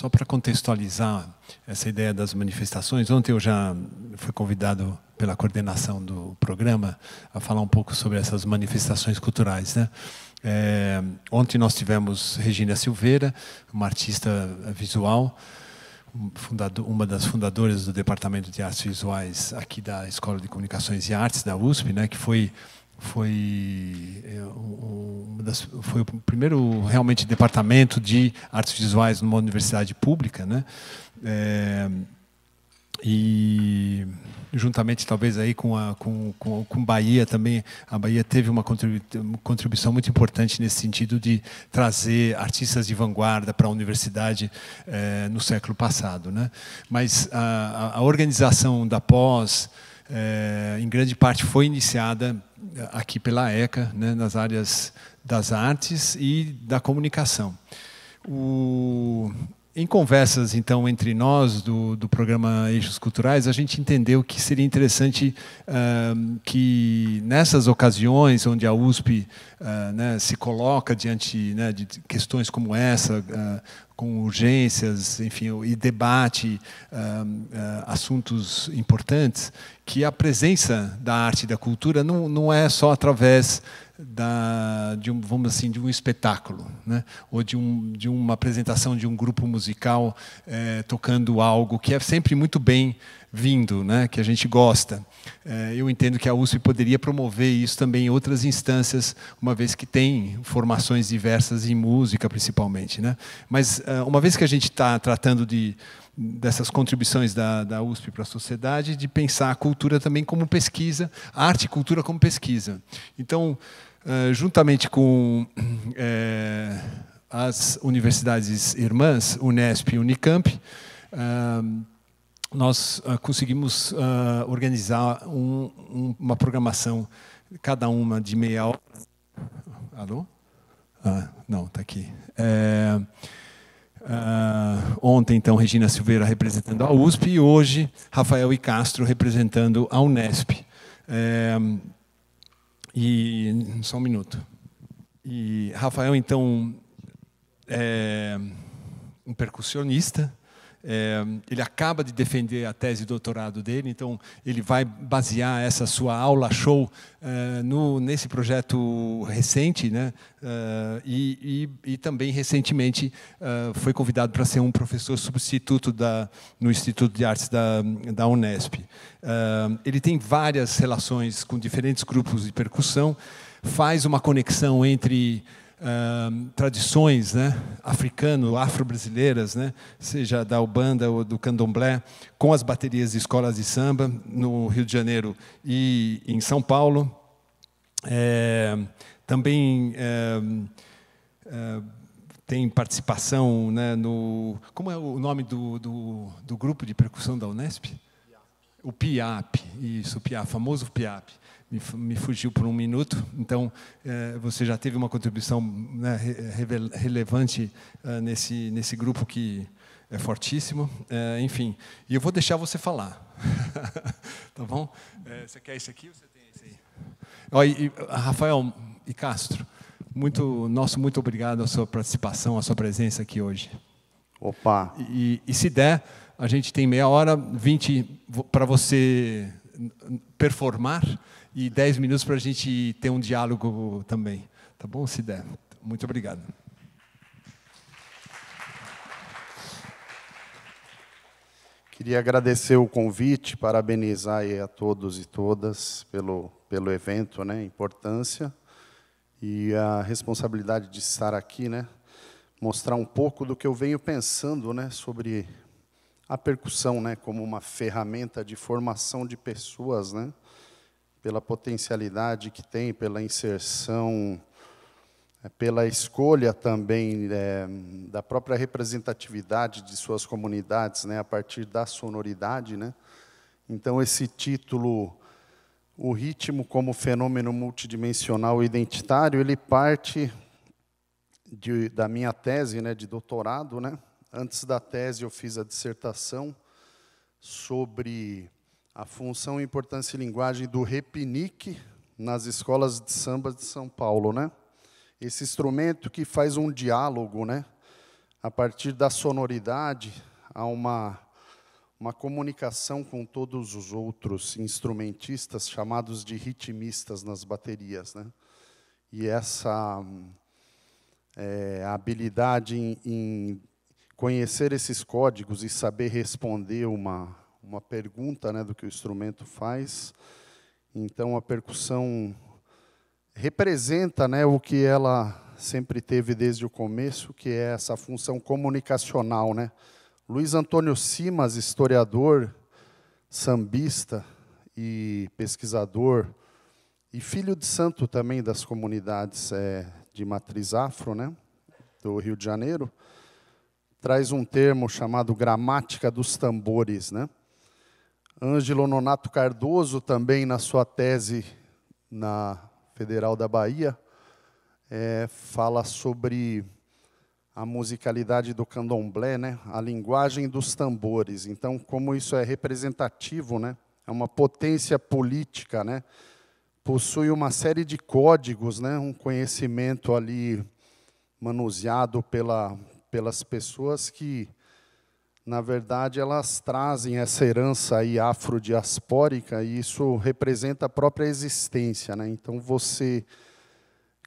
Só para contextualizar essa ideia das manifestações, ontem eu já fui convidado pela coordenação do programa a falar um pouco sobre essas manifestações culturais, né? Ontem nós tivemos Regina Silveira, uma artista visual, uma das fundadoras do Departamento de Artes Visuais aqui da Escola de Comunicações e Artes da USP, né, que foi o primeiro realmente departamento de artes visuais numa universidade pública, né? E juntamente talvez aí com Bahia também, a Bahia teve uma contribuição muito importante nesse sentido de trazer artistas de vanguarda para a universidade no século passado, né? Mas a organização da pós, em grande parte, foi iniciada aqui pela ECA, né, nas áreas das artes e da comunicação. Em conversas, então, entre nós do programa Eixos Culturais, a gente entendeu que seria interessante que, nessas ocasiões onde a USP né, se coloca diante, né, de questões como essa, com urgências, enfim, e debate assuntos importantes, que a presença da arte e da cultura não é só através vamos assim, de um espetáculo, né? Ou de uma apresentação de um grupo musical tocando algo que é sempre muito bem-vindo, né? Que a gente gosta. Eu entendo que a USP poderia promover isso também em outras instâncias, uma vez que tem formações diversas em música, principalmente, né? Mas, uma vez que a gente está tratando dessas contribuições da USP para a sociedade, de pensar a cultura também como pesquisa, a arte e cultura como pesquisa. Então, juntamente com as universidades irmãs, Unesp e Unicamp, nós conseguimos organizar uma programação, cada uma de meia hora. Alô? Não, está aqui. Ontem, então, Regina Silveira representando a USP e hoje Rafael e Castro representando a Unesp. Só um minuto. E Rafael, então, é um percussionista. Ele acaba de defender a tese de doutorado dele, então ele vai basear essa sua aula-show nesse projeto recente, né? E também, recentemente, foi convidado para ser um professor substituto no Instituto de Artes da Unesp. Ele tem várias relações com diferentes grupos de percussão, faz uma conexão entre tradições, né, afro-brasileiras, né, seja da Ubanda ou do Candomblé, com as baterias de escolas de samba no Rio de Janeiro e em São Paulo. Também tem participação, né, como é o nome do grupo de percussão da Unesp? O PIAP, isso, o PIAP, famoso PIAP. Me fugiu por um minuto. Então, você já teve uma contribuição, né, relevante nesse grupo que é fortíssimo. Enfim, e eu vou deixar você falar. Tá bom? Você quer isso aqui ou você tem esse aí? Rafael e Castro, muito obrigado a sua participação, a sua presença aqui hoje. Opa! E se der, a gente tem meia hora, 20 para você performar, e 10 minutos para a gente ter um diálogo também. Tá bom, se der? Muito obrigado. Queria agradecer o convite, parabenizar aí a todos e todas pelo evento, né, importância, e a responsabilidade de estar aqui, né, mostrar um pouco do que eu venho pensando, né, sobre a percussão, né, como uma ferramenta de formação de pessoas, né, pela potencialidade que tem, pela inserção, pela escolha também da própria representatividade de suas comunidades, né, a partir da sonoridade, né. Então, esse título, O Ritmo como Fenômeno Multidimensional Identitário, ele parte da minha tese, né, de doutorado, né. Antes da tese, eu fiz a dissertação sobre a função, importância e linguagem do repinique nas escolas de samba de São Paulo, né? Esse instrumento que faz um diálogo, né, a partir da sonoridade, há uma comunicação com todos os outros instrumentistas, chamados de ritmistas nas baterias, né? E essa habilidade em conhecer esses códigos e saber responder uma pergunta, né, do que o instrumento faz. Então, a percussão representa, né, o que ela sempre teve desde o começo, que é essa função comunicacional, né? Luiz Antônio Simas, historiador, sambista e pesquisador, e filho de santo também das comunidades de matriz afro, né, do Rio de Janeiro, traz um termo chamado gramática dos tambores, né? Ângelo Nonato Cardoso, também na sua tese na Federal da Bahia, fala sobre a musicalidade do candomblé, né? A linguagem dos tambores. Então, como isso é representativo, né? É uma potência política, né? Possui uma série de códigos, né? Um conhecimento ali manuseado pelas pessoas que, na verdade, elas trazem essa herança aí afrodiaspórica, e isso representa a própria existência, né? Então, você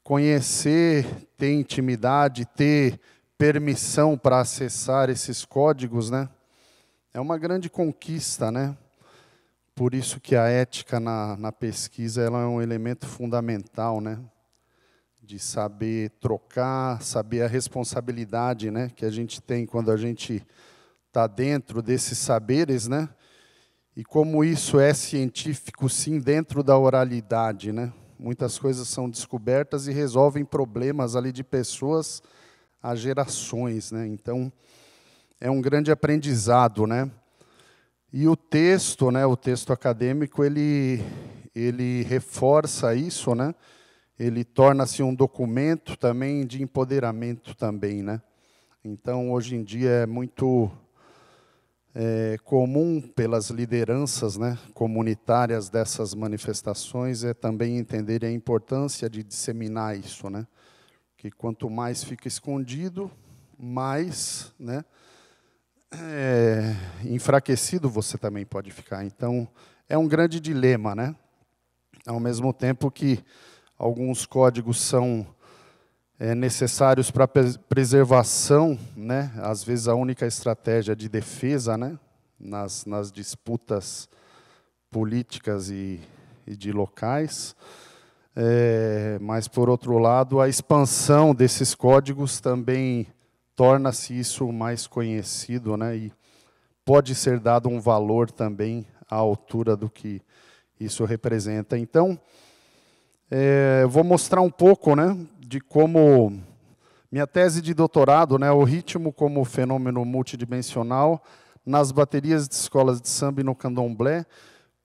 conhecer, ter intimidade, ter permissão para acessar esses códigos, né, é uma grande conquista, né? Por isso que a ética na pesquisa ela é um elemento fundamental, né? De saber trocar, saber a responsabilidade, né, que a gente tem quando a gente está dentro desses saberes, né? E como isso é científico, sim, dentro da oralidade, né? Muitas coisas são descobertas e resolvem problemas ali de pessoas há gerações, né? Então, é um grande aprendizado, né? E o texto, né, o texto acadêmico, ele reforça isso, né? Ele torna-se um documento também de empoderamento também, né? Então, hoje em dia é muito comum pelas lideranças, né, comunitárias dessas manifestações também entenderem a importância de disseminar isso, né? Que quanto mais fica escondido, mais, né, enfraquecido você também pode ficar. Então, é um grande dilema, né? Ao mesmo tempo que alguns códigos são necessários para preservação, né? Às vezes a única estratégia de defesa, né? Nas disputas políticas e de locais. Mas, por outro lado, a expansão desses códigos também torna-se isso mais conhecido, né? E pode ser dado um valor também à altura do que isso representa. Então, eu vou mostrar um pouco, né, de como minha tese de doutorado, né, o ritmo como fenômeno multidimensional nas baterias de escolas de samba e no candomblé,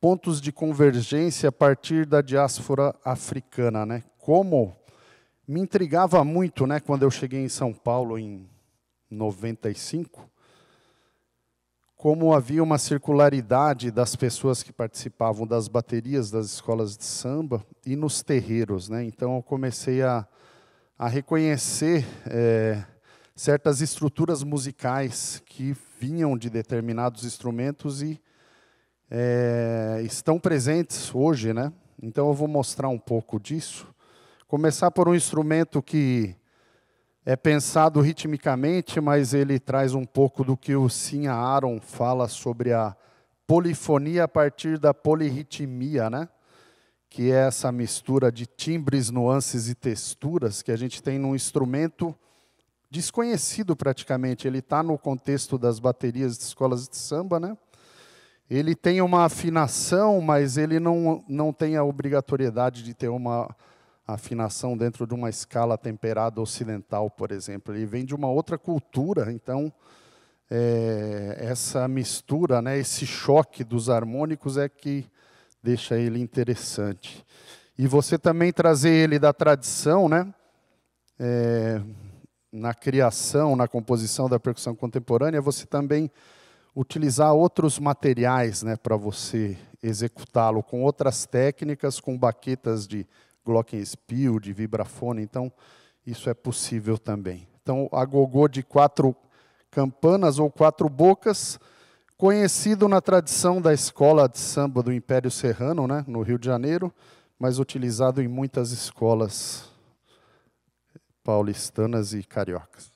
pontos de convergência a partir da diáspora africana, né? Como me intrigava muito, né, quando eu cheguei em São Paulo em 95, como havia uma circularidade das pessoas que participavam das baterias das escolas de samba e nos terreiros, né? Então, eu comecei a reconhecer certas estruturas musicais que vinham de determinados instrumentos e estão presentes hoje, né? Então, eu vou mostrar um pouco disso. Começar por um instrumento que é pensado ritmicamente, mas ele traz um pouco do que o Sinha Aaron fala sobre a polifonia a partir da polirritmia, né? Que é essa mistura de timbres, nuances e texturas que a gente tem num instrumento desconhecido praticamente. Ele está no contexto das baterias de escolas de samba, né? Ele tem uma afinação, mas ele não tem a obrigatoriedade de ter uma afinação dentro de uma escala temperada ocidental, por exemplo. Ele vem de uma outra cultura, então essa mistura, né, esse choque dos harmônicos é que deixa ele interessante. E você também trazer ele da tradição, né, na criação, na composição da percussão contemporânea, você também utilizar outros materiais, né, para você executá-lo, com outras técnicas, com baquetas de glockenspiel, de vibrafone. Então, isso é possível também. Então, a gogô de 4 campanas ou quatro bocas, conhecido na tradição da escola de samba do Império Serrano, né, no Rio de Janeiro, mas utilizado em muitas escolas paulistanas e cariocas.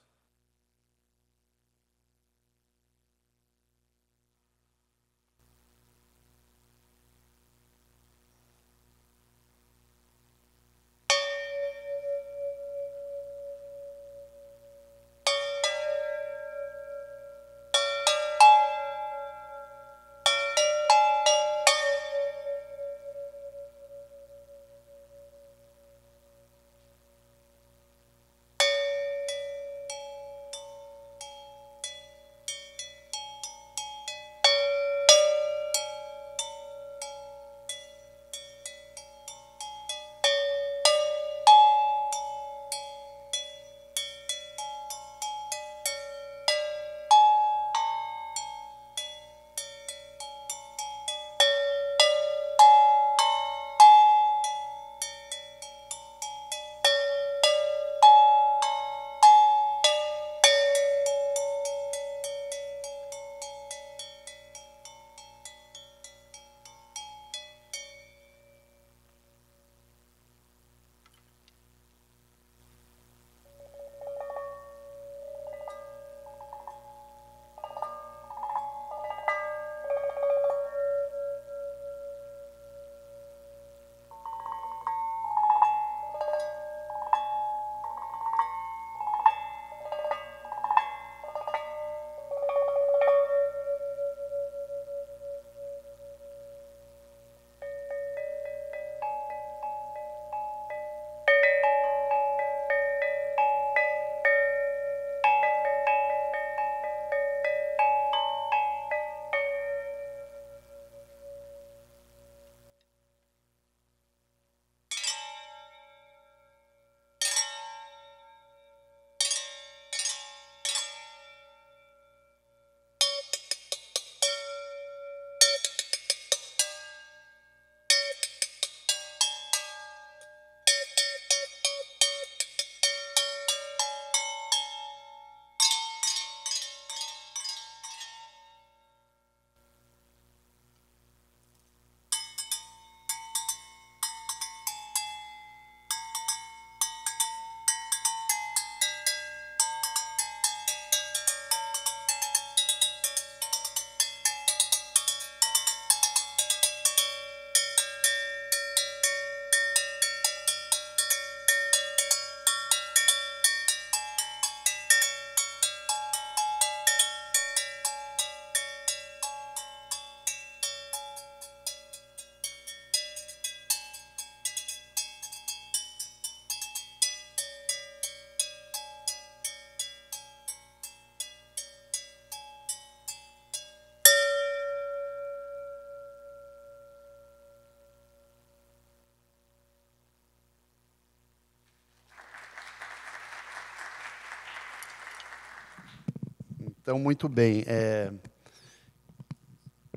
Então, muito bem.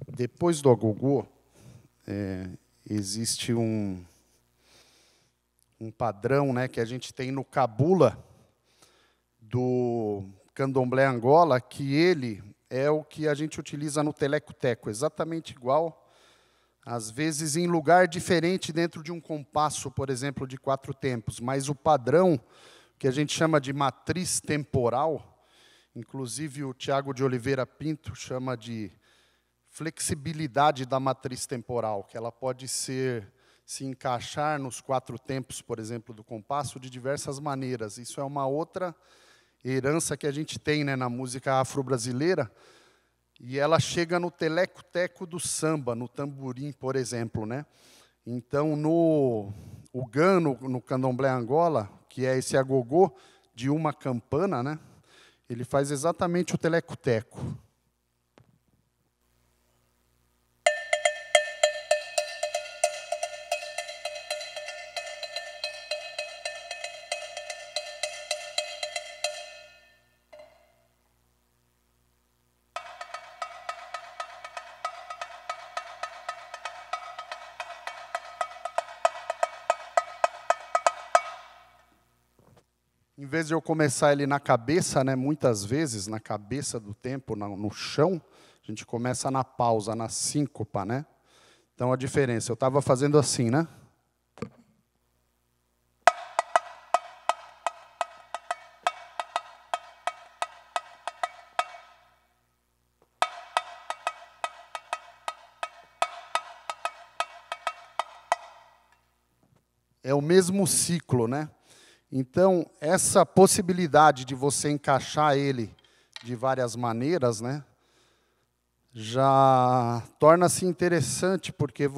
Depois do agogô, existe um padrão, né, que a gente tem no cabula do candomblé Angola, que ele é o que a gente utiliza no teleco-teco, exatamente igual, às vezes em lugar diferente dentro de um compasso, por exemplo, de 4 tempos, mas o padrão, que a gente chama de matriz temporal, inclusive o Tiago de Oliveira Pinto chama de flexibilidade da matriz temporal, que ela pode se encaixar nos 4 tempos, por exemplo, do compasso, de diversas maneiras. Isso é uma outra herança que a gente tem, né, na música afro-brasileira, e ela chega no teleco-teco do samba, no tamborim, por exemplo, né? Então, o gano, no candomblé Angola, que é esse agogô de uma campana, né, ele faz exatamente o teleco-teco. Em vez de eu começar ele na cabeça, né, muitas vezes, na cabeça do tempo, no chão, a gente começa na pausa, na síncopa, né? Então, a diferença, eu estava fazendo assim, né? É o mesmo ciclo, né? Então, essa possibilidade de você encaixar ele de várias maneiras, né, já torna-se interessante, porque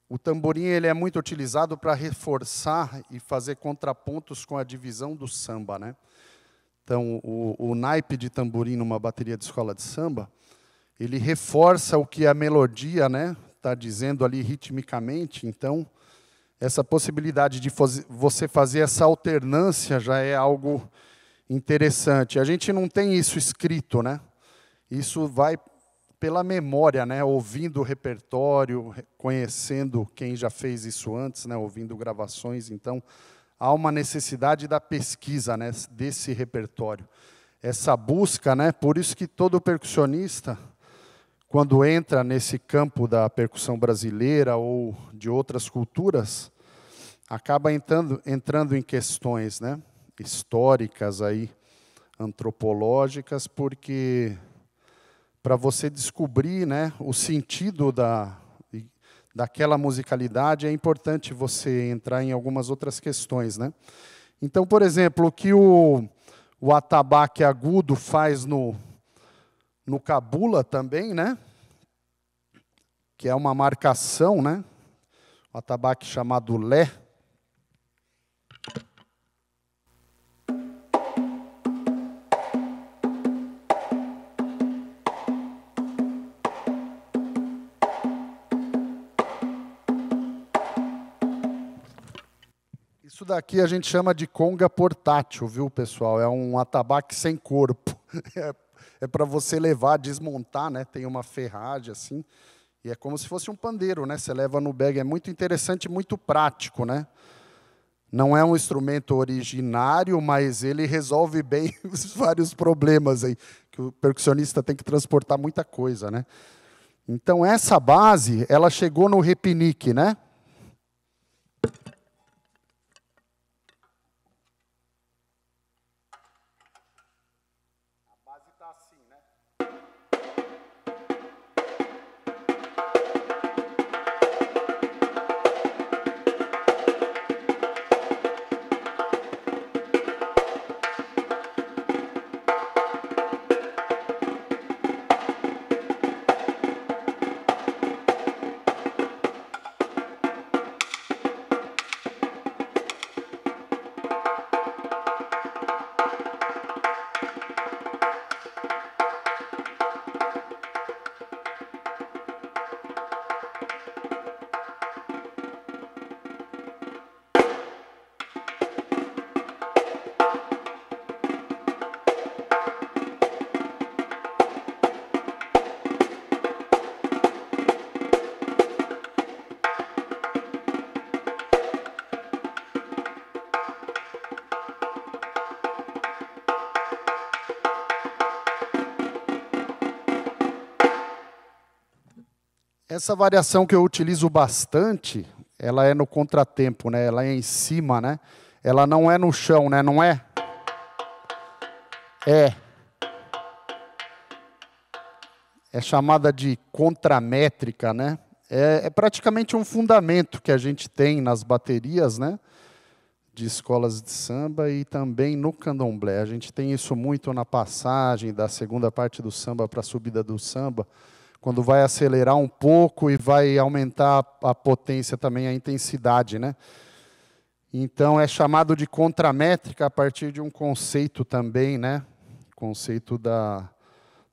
o tamborim ele é muito utilizado para reforçar e fazer contrapontos com a divisão do samba, né? Então, o naipe de tamborim numa bateria de escola de samba, ele reforça o que a melodia, né, está dizendo ali ritmicamente. Então, essa possibilidade de você fazer essa alternância já é algo interessante. A gente não tem isso escrito, né? Isso vai pela memória, né? Ouvindo o repertório, conhecendo quem já fez isso antes, né? Ouvindo gravações. Então, há uma necessidade da pesquisa, né? Desse repertório. Essa busca, né? Por isso que todo percussionista, quando entra nesse campo da percussão brasileira ou de outras culturas, acaba entrando em questões, né, históricas, aí, antropológicas, porque para você descobrir, né, o sentido daquela musicalidade, é importante você entrar em algumas outras questões, né? Então, por exemplo, o que o atabaque agudo faz no cabula também, né? Que é uma marcação, né? O atabaque chamado lé. Isso daqui a gente chama de conga portátil, viu, pessoal? É um atabaque sem corpo. É para você levar, desmontar, né? Tem uma ferragem assim, e é como se fosse um pandeiro, né? Você leva no bag, é muito interessante, muito prático, né? Não é um instrumento originário, mas ele resolve bem os vários problemas aí, que o percussionista tem que transportar muita coisa, né? Então essa base, ela chegou no repinique, né? Essa variação que eu utilizo bastante, ela é no contratempo, né? Ela é em cima, né? Ela não é no chão, né? Não é? É chamada de contramétrica, né? É praticamente um fundamento que a gente tem nas baterias, né? De escolas de samba e também no candomblé. A gente tem isso muito na passagem da segunda parte do samba para a subida do samba, quando vai acelerar um pouco e vai aumentar a potência também, a intensidade, né? Então, é chamado de contramétrica a partir de um conceito também, né? Conceito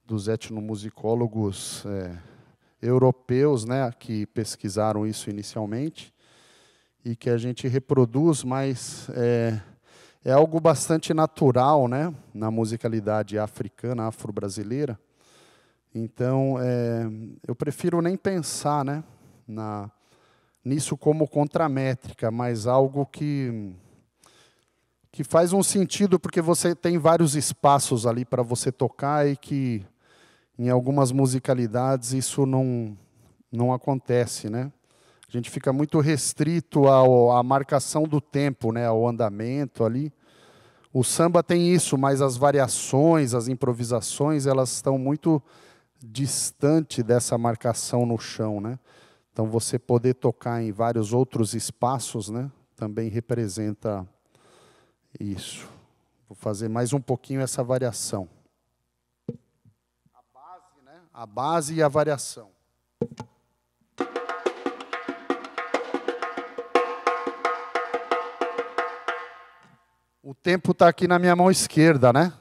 dos etnomusicólogos europeus, né? Que pesquisaram isso inicialmente e que a gente reproduz, mas é algo bastante natural, né? Na musicalidade africana, afro-brasileira. Então, eu prefiro nem pensar, né, nisso como contramétrica, mas algo que que faz um sentido porque você tem vários espaços ali para você tocar e que em algumas musicalidades isso não acontece, né? A gente fica muito restrito à marcação do tempo, né? Ao andamento ali. O samba tem isso, mas as variações, as improvisações, elas estão muito distante dessa marcação no chão, né? Então, você poder tocar em vários outros espaços, né, também representa isso. Vou fazer mais um pouquinho essa variação. A base, né? A base e a variação. O tempo está aqui na minha mão esquerda, né?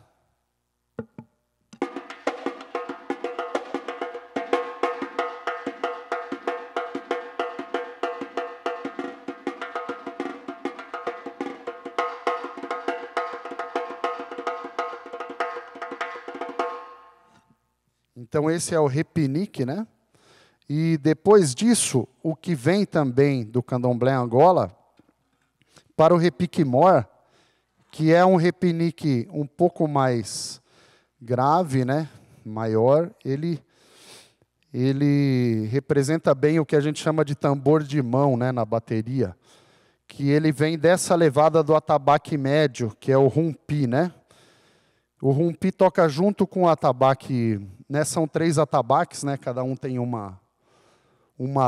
Então, esse é o repinique, né? E depois disso, o que vem também do candomblé Angola, para o repique-mor, que é um repinique um pouco mais grave, né? Maior, ele representa bem o que a gente chama de tambor de mão, né? Na bateria, que ele vem dessa levada do atabaque médio, que é o rumpi, né? O rumpi toca junto com o atabaque, né? São 3 atabaques, né? Cada um tem uma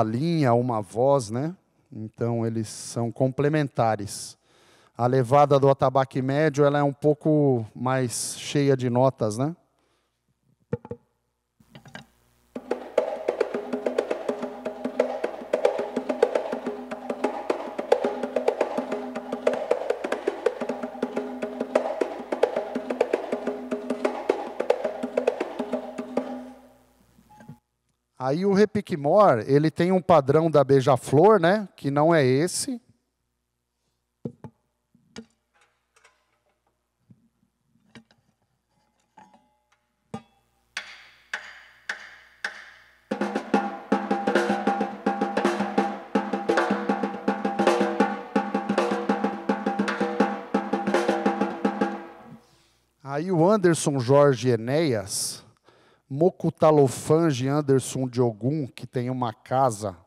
linha, uma voz, né? Então, eles são complementares. A levada do atabaque médio, ela é um pouco mais cheia de notas, né? Aí o repique-mor, ele tem um padrão da beija-flor, né? Que não é esse. Aí o Anderson Jorge Enéas, Mocutalofange Anderson Diogun, que tem uma casa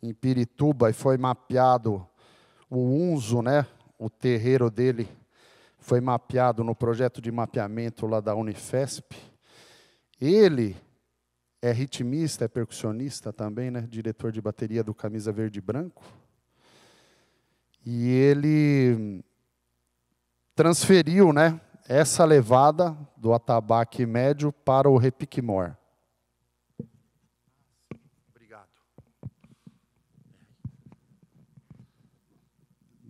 em Pirituba e foi mapeado o Unzo, né? O terreiro dele foi mapeado no projeto de mapeamento lá da Unifesp. Ele é ritmista, é percussionista também, né? Diretor de bateria do Camisa Verde e Branco. E ele transferiu, né, essa levada do atabaque médio para o repique-mor. Obrigado.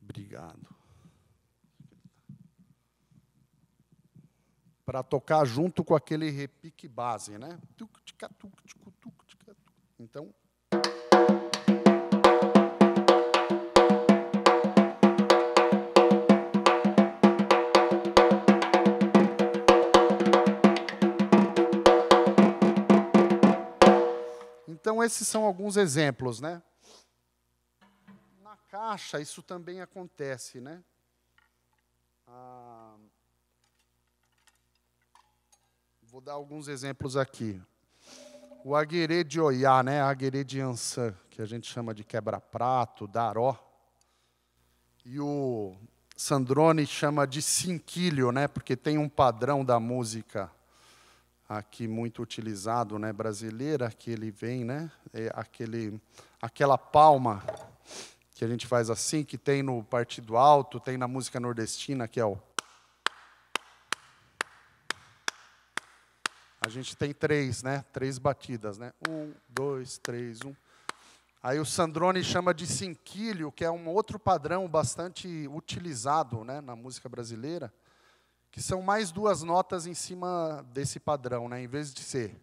Obrigado. Para tocar junto com aquele repique base, né? Então, esses são alguns exemplos, né? Na caixa, isso também acontece, né? Vou dar alguns exemplos aqui. O aguerê de Oiá, né? Aguerê de Ançã, que a gente chama de quebra-prato, daró. E o Sandrone chama de cinquilho, né? Porque tem um padrão da música aqui muito utilizado, né, brasileira, que ele vem, né, aquela palma que a gente faz assim, que tem no partido alto, tem na música nordestina, que é o... A gente tem 3, né, 3 batidas, né, 1, 2, 3, 1. Aí o Sandrone chama de cinquilho, que é um outro padrão bastante utilizado, né, na música brasileira, que são mais 2 notas em cima desse padrão, né? Em vez de ser.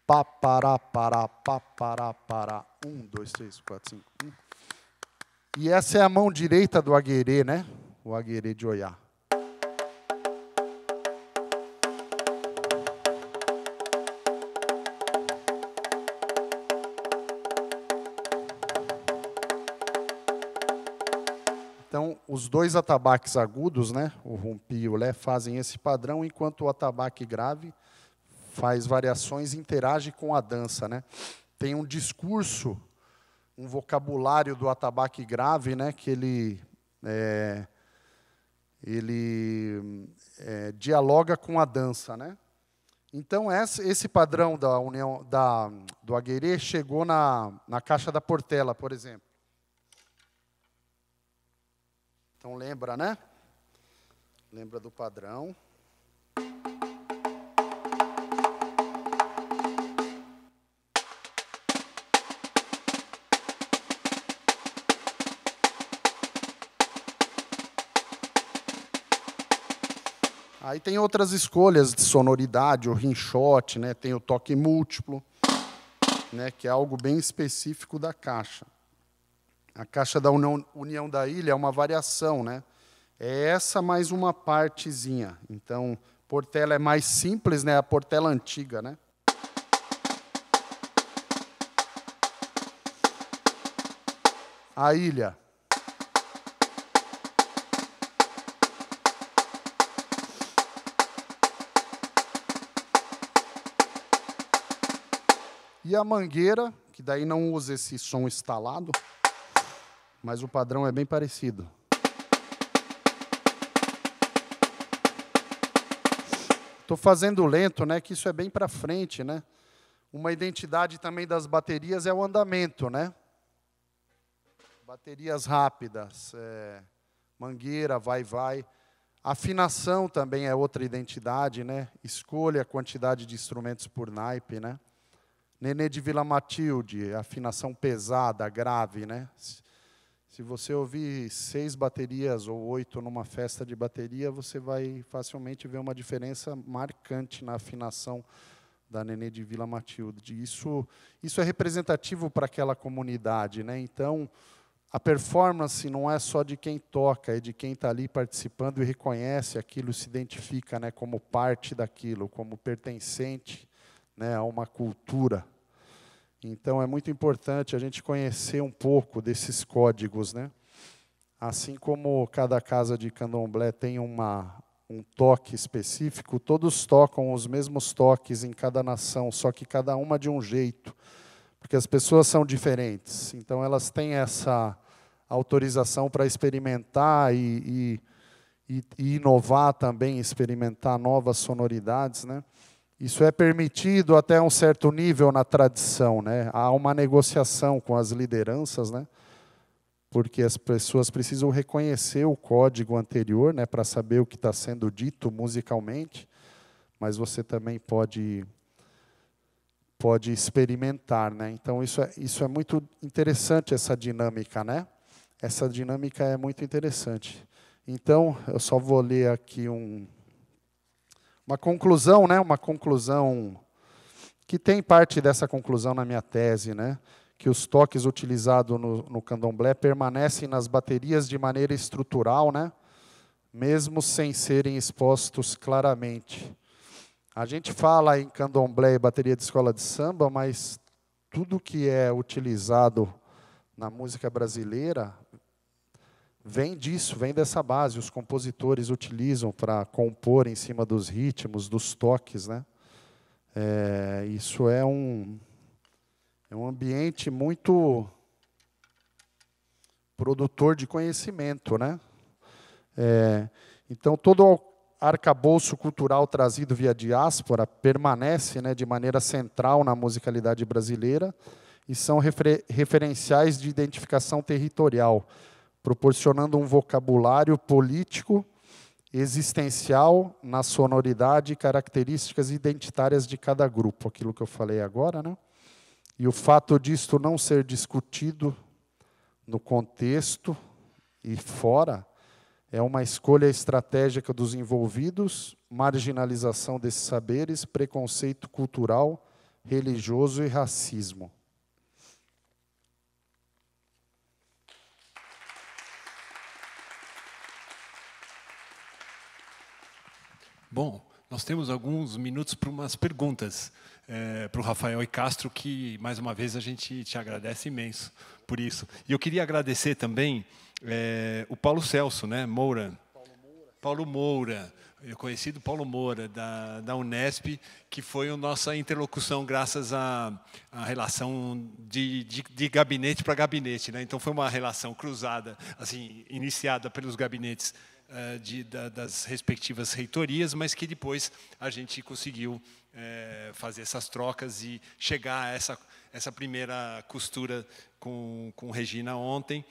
Pá, pará, pará, pá, pará, pará. 1, 2, 3, 4, 5, 1. E essa é a mão direita do aguerê, né? O aguerê de Oiá. Então, os dois atabaques agudos, né, o rumpi e o lé, fazem esse padrão, enquanto o atabaque grave faz variações e interage com a dança, né? Tem um discurso, um vocabulário do atabaque grave, né, que ele dialoga com a dança, né? Então, esse padrão da união do aguerê chegou na caixa da Portela, por exemplo. Então, lembra, né? Lembra do padrão. Aí tem outras escolhas de sonoridade, o rinchote, né? Tem o toque múltiplo, né? Que é algo bem específico da caixa. A caixa da União da Ilha é uma variação, né? É essa mais uma partezinha. Então, Portela é mais simples, né? A Portela antiga, né? A Ilha. E a Mangueira, que daí não usa esse som estalado, mas o padrão é bem parecido. Estou fazendo lento, né, que isso é bem para frente, né? Uma identidade também das baterias é o andamento, né? Baterias rápidas, Mangueira, vai. Afinação também é outra identidade, né? Escolha a quantidade de instrumentos por naipe, né? Nenê de Vila Matilde, afinação pesada, grave, né? Se você ouvir 6 baterias ou 8 numa festa de bateria, você vai facilmente ver uma diferença marcante na afinação da Nenê de Vila Matilde. Isso é representativo para aquela comunidade, né? Então, a performance não é só de quem toca, é de quem está ali participando e reconhece aquilo, se identifica, né, como parte daquilo, como pertencente, né, a uma cultura. Então, é muito importante a gente conhecer um pouco desses códigos, né? Assim como cada casa de candomblé tem um toque específico, todos tocam os mesmos toques em cada nação, só que cada uma de um jeito, porque as pessoas são diferentes. Então, elas têm essa autorização para experimentar e inovar também, experimentar novas sonoridades, né? Isso é permitido até um certo nível na tradição, né? Há uma negociação com as lideranças, né? Porque as pessoas precisam reconhecer o código anterior, né, para saber o que está sendo dito musicalmente, mas você também pode experimentar, né? Então, isso é muito interessante, essa dinâmica, né? Essa dinâmica é muito interessante. Então, eu só vou ler aqui uma conclusão, né? Uma conclusão que tem parte dessa conclusão na minha tese, né? Que os toques utilizados no candomblé permanecem nas baterias de maneira estrutural, né? Mesmo sem serem expostos claramente. A gente fala em candomblé e bateria de escola de samba, mas tudo que é utilizado na música brasileira vem disso, vem dessa base. Os compositores utilizam para compor em cima dos ritmos, dos toques, né? Isso é um ambiente muito produtor de conhecimento, né? Então, todo o arcabouço cultural trazido via diáspora permanece, né, de maneira central na musicalidade brasileira e são referenciais de identificação territorial, proporcionando um vocabulário político, existencial, na sonoridade e características identitárias de cada grupo, aquilo que eu falei agora, né? E o fato disto não ser discutido no contexto e fora é uma escolha estratégica dos envolvidos, marginalização desses saberes, preconceito cultural, religioso e racismo. Bom, nós temos alguns minutos para umas perguntas para o Rafael e Castro, que, mais uma vez, a gente te agradece imenso por isso. E eu queria agradecer também o Paulo Celso, né, Moura. Paulo Moura, eu conheci do Paulo Moura, da Unesp, que foi a nossa interlocução graças à relação de gabinete para gabinete, né? Então, foi uma relação cruzada, assim, iniciada pelos gabinetes das respectivas reitorias, mas que depois a gente conseguiu fazer essas trocas e chegar a essa primeira costura com Regina ontem,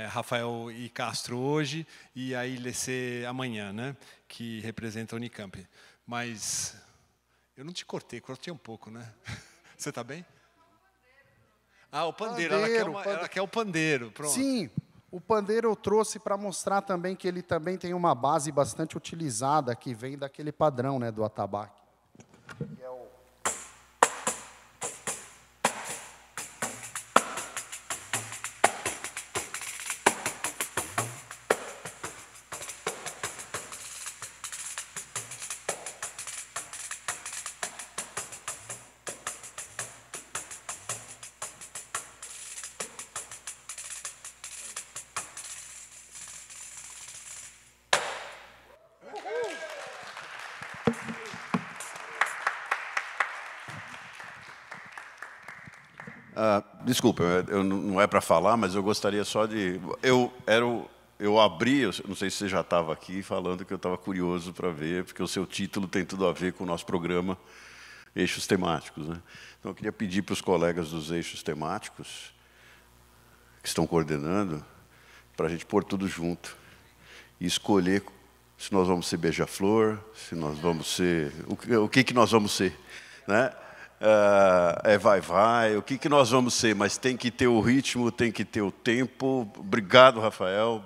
Rafael e Castro hoje, e a ILC amanhã, né, que representa a Unicamp. Mas eu não te cortei um pouco, né? Você está bem? Ah, o pandeiro, ela quer o pandeiro. Pronto. Sim, o pandeiro eu trouxe para mostrar também que ele também tem uma base bastante utilizada, que vem daquele padrão, né, do atabaque. Que é o... Desculpa, não é para falar, mas eu gostaria só de... Eu abri, eu não sei se você já estava aqui, falando que eu estava curioso para ver, porque o seu título tem tudo a ver com o nosso programa Eixos Temáticos, né? Então, eu queria pedir para os colegas dos Eixos Temáticos, que estão coordenando, para a gente pôr tudo junto e escolher se nós vamos ser beija-flor, se nós vamos ser... O que nós vamos ser, né? Vai, o que nós vamos ser, mas tem que ter o ritmo, tem que ter o tempo. Obrigado, Rafael,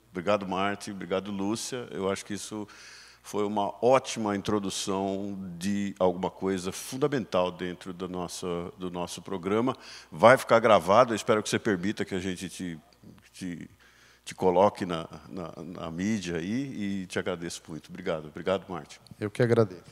obrigado, Marti, obrigado, Lúcia. Eu acho que isso foi uma ótima introdução de alguma coisa fundamental dentro do nosso programa. Vai ficar gravado, eu espero que você permita que a gente te coloque na mídia aí, e te agradeço muito. Obrigado, Marti. Eu que agradeço.